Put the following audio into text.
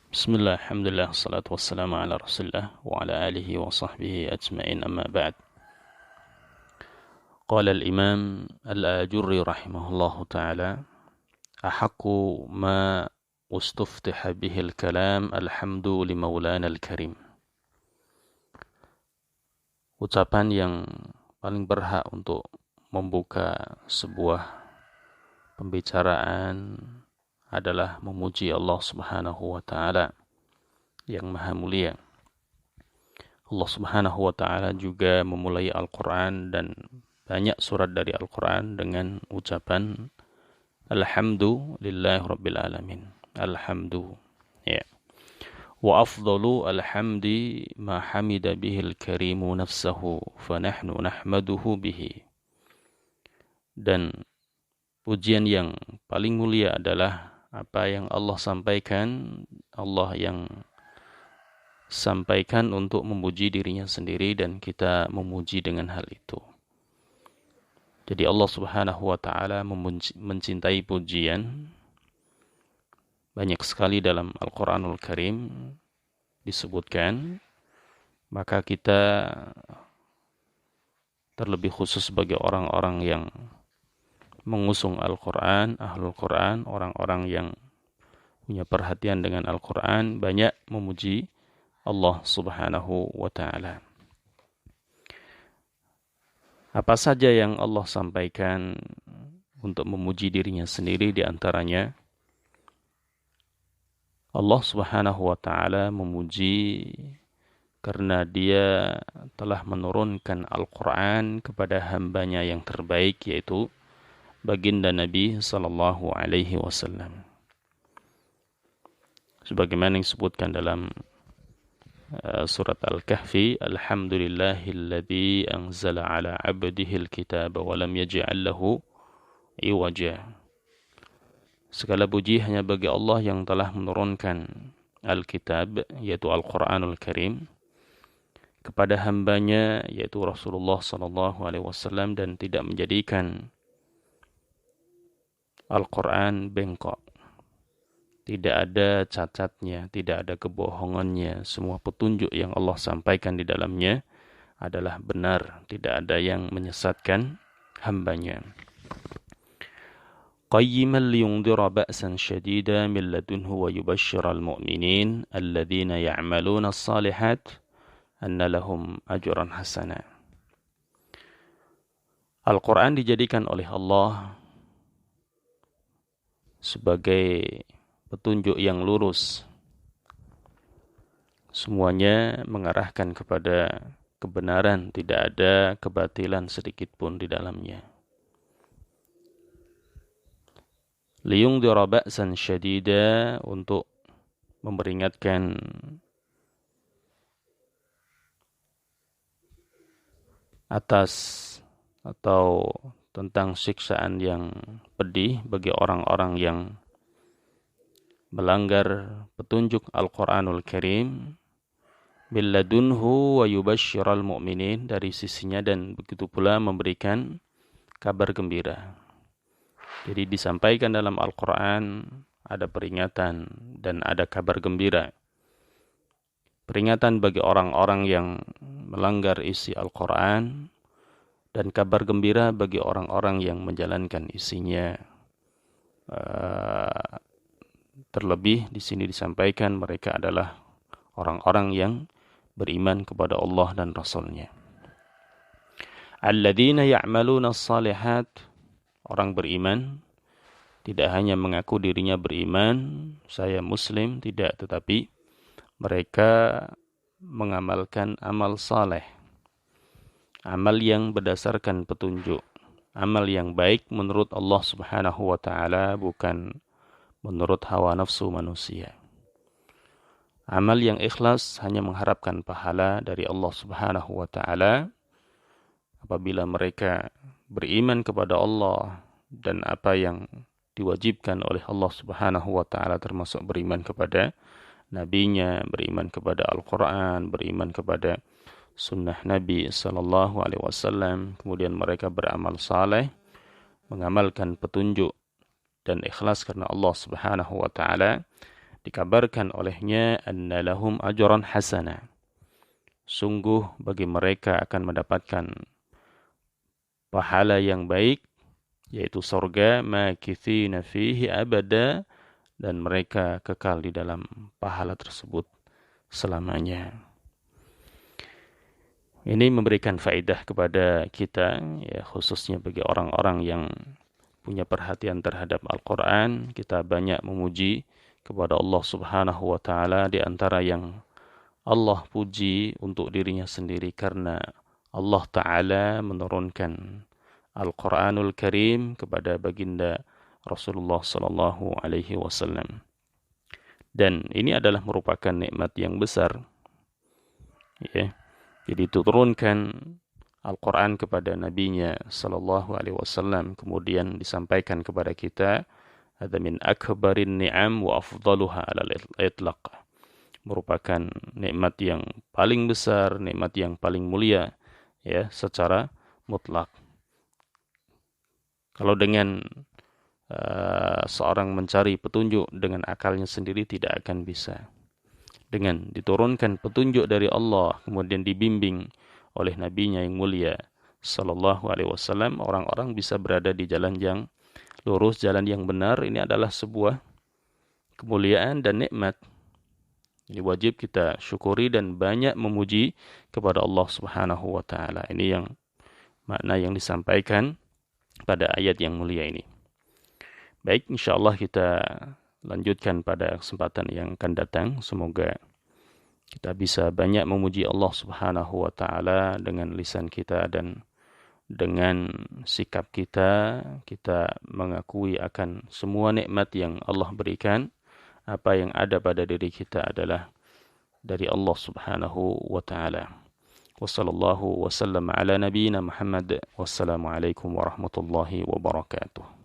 Bismillah, alhamdulillah, salatu wassalamu ala rasulillah wa ala alihi wa sahbihi ajma'in amma ba'd. Qala al-imam al-Ajurri rahimahullahu ta'ala, ahaqqu ma ustuftiha bihi al-kalam alhamdu li maulana al-karim. Ucapan yang paling berhak untuk membuka sebuah pembicaraan adalah memuji Allah Subhanahu wa ta'ala yang maha mulia. Allah Subhanahu wa ta'ala juga memulai Al-Quran dan banyak surat dari Al-Quran dengan ucapan Alhamdulillahi Rabbil Alamin. Alhamdu. Ya. Wa afdalu alhamdi ma hamida bihil karimu nafsahu fanahnu nahmaduhu bihi. Dan pujian yang paling mulia adalah apa yang Allah sampaikan, Allah yang sampaikan untuk memuji dirinya sendiri dan kita memuji dengan hal itu. Jadi Allah Subhanahu wa ta'ala mencintai pujian. Banyak sekali dalam Al-Quranul Karim disebutkan. Maka kita terlebih khusus sebagai orang-orang yang mengusung Al-Quran, Ahlul Quran, orang-orang yang punya perhatian dengan Al-Quran, banyak memuji Allah Subhanahu wa ta'ala. Apa saja yang Allah sampaikan untuk memuji dirinya sendiri, di antaranya Allah Subhanahu wa ta'ala memuji karena dia telah menurunkan Al-Quran kepada hambanya yang terbaik, yaitu baginda Nabi sallallahu alaihi wasallam. Sebagaimana yang disebutkan dalam surat Al-Kahfi, alhamdulillahilladzi anzala ala 'abdihil kitaba wa lam yaj'al lahu iwaja. Segala puji hanya bagi Allah yang telah menurunkan Al-Kitab, yaitu Al-Quranul Karim, kepada hambanya, yaitu Rasulullah sallallahu alaihi wasallam, dan tidak menjadikan Al-Quran bengkok. Tidak ada cacatnya, tidak ada kebohongannya. Semua petunjuk yang Allah sampaikan di dalamnya adalah benar. Tidak ada yang menyesatkan hambanya. Qayyiman liyundira ba'san syadida min ladunhu wa yubashshiral mu'minin alladhina ya'maluna as-salihat anna lahum ajran hasana. Al-Quran dijadikan oleh Allah sebagai petunjuk yang lurus. Semuanya mengarahkan kepada kebenaran, tidak ada kebatilan sedikit pun di dalamnya. Liyungdira ba'san syadida, untuk memperingatkan atas atau tentang siksaan yang pedih bagi orang-orang yang melanggar petunjuk Al-Quranul Karim, billadunhu wa yubashshiral mu'minin, dari sisinya, dan begitu pula memberikan kabar gembira. Jadi disampaikan dalam Al-Quran ada peringatan dan ada kabar gembira. Peringatan bagi orang-orang yang melanggar isi Al-Quran, dan kabar gembira bagi orang-orang yang menjalankan isinya. Terlebih di sini disampaikan mereka adalah orang-orang yang beriman kepada Allah dan Rasul-Nya. Alladzina ya'maluna as-salihat, orang beriman tidak hanya mengaku dirinya beriman, saya muslim, tidak, tetapi mereka mengamalkan amal saleh. Amal yang berdasarkan petunjuk, amal yang baik menurut Allah Subhanahu wa ta'ala, bukan menurut hawa nafsu manusia. Amal yang ikhlas hanya mengharapkan pahala dari Allah Subhanahu wa ta'ala. Apabila mereka beriman kepada Allah dan apa yang diwajibkan oleh Allah Subhanahu wa ta'ala, termasuk beriman kepada nabinya, beriman kepada Al-Quran, beriman kepada sunnah Nabi sallallahu alaihi wasallam, kemudian mereka beramal saleh, mengamalkan petunjuk dan ikhlas karena Allah Subhanahu wa ta'ala, dikabarkan olehnya anna lahum ajran hasana. Sungguh bagi mereka akan mendapatkan pahala yang baik, yaitu surga, makithina fihi abada, dan mereka kekal di dalam pahala tersebut selamanya. Ini memberikan faedah kepada kita, ya, khususnya bagi orang-orang yang punya perhatian terhadap Al-Quran. Kita banyak memuji kepada Allah Subhanahu wa Ta'ala, di antara yang Allah puji untuk dirinya sendiri karena Allah Ta'ala menurunkan Al-Quranul Karim kepada baginda Rasulullah Sallallahu Alaihi Wasallam. Dan ini adalah merupakan nikmat yang besar. Ya. Jadi diturunkan Al-Quran kepada nabinya Sallallahu Alaihi Wasallam, kemudian disampaikan kepada kita, ada min akbarin ni'am wa afdaluha alal itlaq. Merupakan nikmat yang paling besar, nikmat yang paling mulia, ya, secara mutlak. Kalau dengan seorang mencari petunjuk dengan akalnya sendiri tidak akan bisa. Dengan diturunkan petunjuk dari Allah, kemudian dibimbing oleh nabinya yang mulia Sallallahu Alaihi Wasallam, orang-orang bisa berada di jalan yang lurus, jalan yang benar. Ini adalah sebuah kemuliaan dan nikmat. Ini wajib kita syukuri dan banyak memuji kepada Allah Subhanahu wa Ta'ala. Ini yang makna yang disampaikan pada ayat yang mulia ini. Baik, insyaallah kita lanjutkan pada kesempatan yang akan datang. Semoga kita bisa banyak memuji Allah Subhanahu wa Ta'ala dengan lisan kita dan dengan sikap kita. Kita mengakui akan semua nikmat yang Allah berikan. Apa yang ada pada diri kita adalah dari Allah Subhanahu wa Ta'ala. Wassallallahu wasallam ala nabiyyina Muhammad. Wassalamualaikum warahmatullahi wabarakatuh.